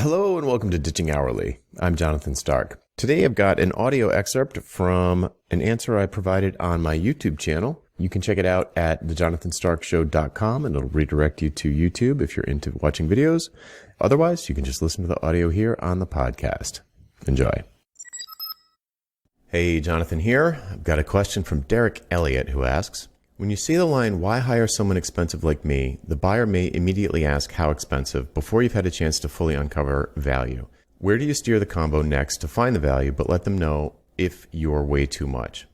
Hello and welcome to Ditching Hourly. I'm Jonathan Stark. Today I've got an audio excerpt from an answer I provided on my YouTube channel. You can check it out at thejonathanstarkshow.com and it'll redirect you to YouTube if you're into watching videos. Otherwise, you can just listen to the audio here on the podcast. Enjoy. Hey, Jonathan here. I've got a question from Derek Elliott who asks, when you see the line, why hire someone expensive like me, the buyer may immediately ask how expensive before you've had a chance to fully uncover value. Where do you steer the combo next to find the value, but let them know if you're way too much?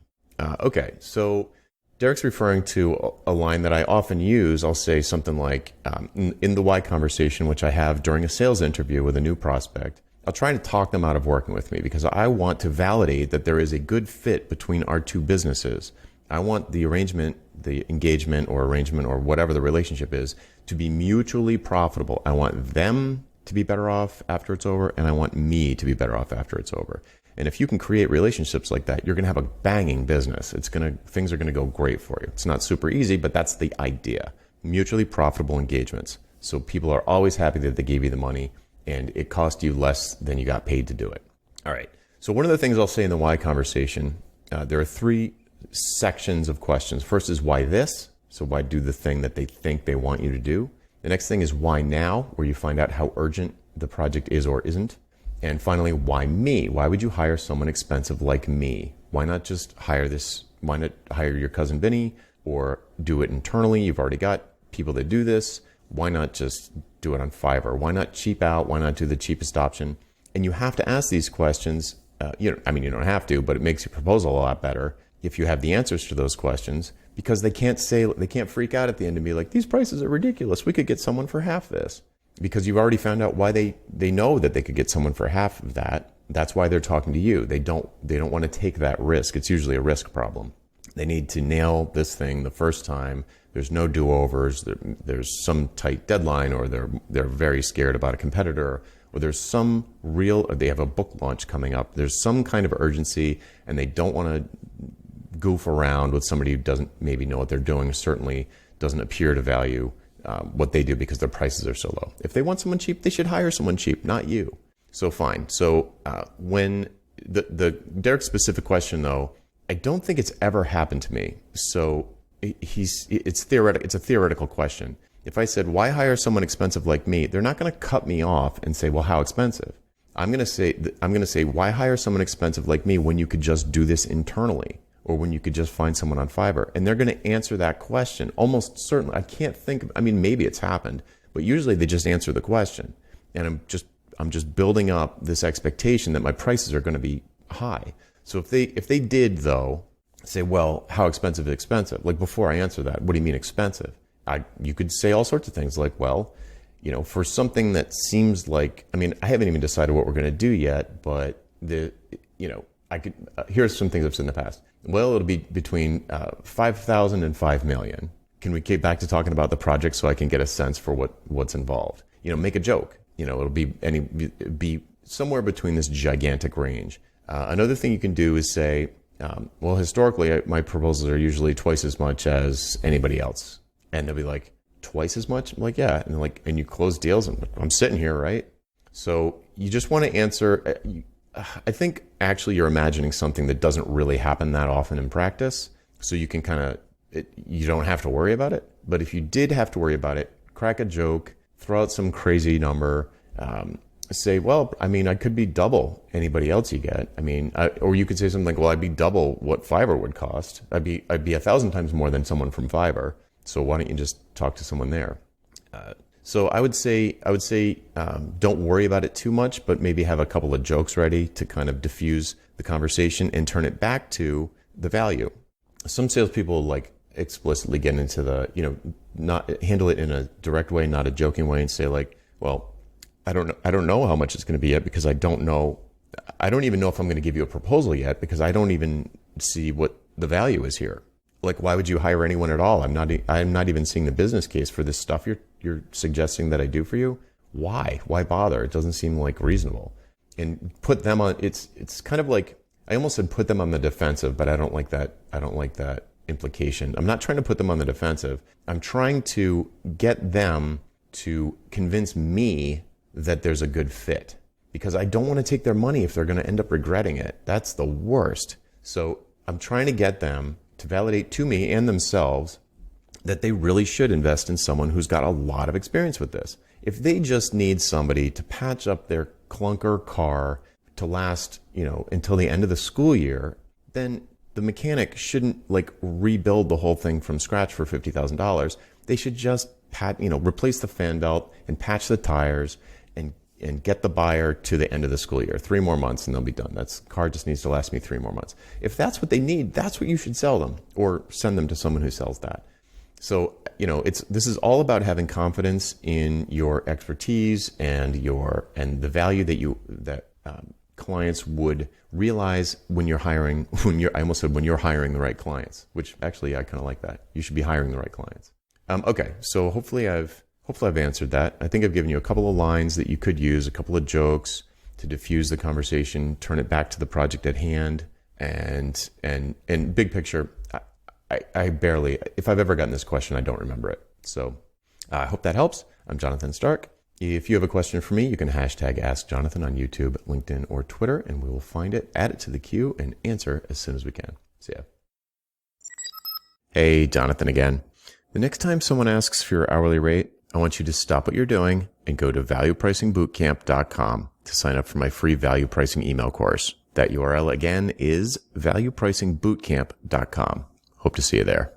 Okay, so Derek's referring to a line that I often use. I'll say something like, in the why conversation, which I have during a sales interview with a new prospect, I'll try to talk them out of working with me because I want to validate that there is a good fit between our two businesses. I want the arrangement, the engagement or arrangement or whatever the relationship is to be mutually profitable. I want them to be better off after it's over, and I want me to be better off after it's over. And if you can create relationships like that, you're going to have a banging business. Things are going to go great for you. It's not super easy, but that's the idea. Mutually profitable engagements. So people are always happy that they gave you the money and it cost you less than you got paid to do it. All right. So one of the things I'll say in the why conversation, there are three sections of questions. First is why this? So why do the thing that they think they want you to do? The next thing is why now, where you find out how urgent the project is or isn't. And finally, why me? Why would you hire someone expensive like me? Why not just hire this? Why not hire your cousin Vinny or do it internally? You've already got people that do this. Why not just do it on Fiverr? Why not cheap out? Why not do the cheapest option? And you have to ask these questions. You don't have to, but it makes your proposal a lot better if you have the answers to those questions, because they can't freak out at the end and be like, these prices are ridiculous. We could get someone for half this, because you've already found out why they know that they could get someone for half of that. That's why they're talking to you. They don't want to take that risk. It's usually a risk problem. They need to nail this thing the first time. There's no do-overs. There's some tight deadline, or they're very scared about a competitor, or there's or they have a book launch coming up. There's some kind of urgency and they don't want to goof around with somebody who doesn't maybe know what they're doing, certainly doesn't appear to value what they do because their prices are so low. If they want someone cheap, they should hire someone cheap, not you. So fine. So when the Derek specific question though, I don't think it's ever happened to me. So it's theoretical. It's a theoretical question. If I said, why hire someone expensive like me? They're not going to cut me off and say, well, how expensive? I'm going to say, why hire someone expensive like me when you could just do this internally? Or when you could just find someone on Fiverr? And they're going to answer that question almost certainly. I can't think of, maybe it's happened, but usually they just answer the question. And I'm just building up this expectation that my prices are going to be high. So if they did though say, well, how expensive is expensive? Like before I answer that, what do you mean expensive? You could say all sorts of things like, well, for something that seems like, I haven't even decided what we're going to do yet, but here's some things I've said in the past. Well, it'll be between 5,000 and 5 million. Can we get back to talking about the project so I can get a sense for what's involved? Make a joke. It'll be somewhere between this gigantic range. Another thing you can do is say, well, historically, my proposals are usually twice as much as anybody else. And they'll be like, twice as much? I'm like, yeah. And they're like, and you close deals? I'm sitting here, right? So you just want to answer. I think actually you're imagining something that doesn't really happen that often in practice. So you can you don't have to worry about it. But if you did have to worry about it, crack a joke, throw out some crazy number, say, well, I could be double anybody else you get. Or you could say something like, well, I'd be double what Fiverr would cost. I'd be 1,000 times more than someone from Fiverr. So why don't you just talk to someone there? So I would say, don't worry about it too much, but maybe have a couple of jokes ready to kind of diffuse the conversation and turn it back to the value. Some salespeople like explicitly get into not handle it in a direct way, not a joking way, and say like, well, I don't know how much it's going to be yet because I don't even know if I'm going to give you a proposal yet because I don't even see what the value is here. Like, why would you hire anyone at all? I'm not even seeing the business case for this stuff you're suggesting that I do for you. Why bother? It doesn't seem like reasonable. And put them on, it's kind of like, I almost said put them on the defensive, but I don't like that implication. I'm not trying to put them on the defensive. I'm trying to get them to convince me that there's a good fit, because I don't want to take their money if they're going to end up regretting it. That's the worst. So I'm trying to get them to validate to me and themselves that they really should invest in someone who's got a lot of experience with this. If they just need somebody to patch up their clunker car to last, until the end of the school year, then the mechanic shouldn't rebuild the whole thing from scratch for $50,000. They should just replace the fan belt and patch the tires and get the buyer to the end of the school year. 3 more months and they'll be done. Car just needs to last me 3 more months. If that's what they need, that's what you should sell them, or send them to someone who sells that. So, this is all about having confidence in your expertise and the value that clients would realize when you're hiring, when you're hiring the right clients, which actually I kind of like that. You should be hiring the right clients. Okay. So hopefully I've answered that. I think I've given you a couple of lines that you could use, a couple of jokes to diffuse the conversation, turn it back to the project at hand, and big picture. I barely, if I've ever gotten this question, I don't remember it. So I hope that helps. I'm Jonathan Stark. If you have a question for me, you can hashtag Ask Jonathan on YouTube, LinkedIn, or Twitter, and we will find it, add it to the queue, and answer as soon as we can. See ya. Hey, Jonathan again. The next time someone asks for your hourly rate, I want you to stop what you're doing and go to valuepricingbootcamp.com to sign up for my free value pricing email course. That URL again is valuepricingbootcamp.com. Hope to see you there.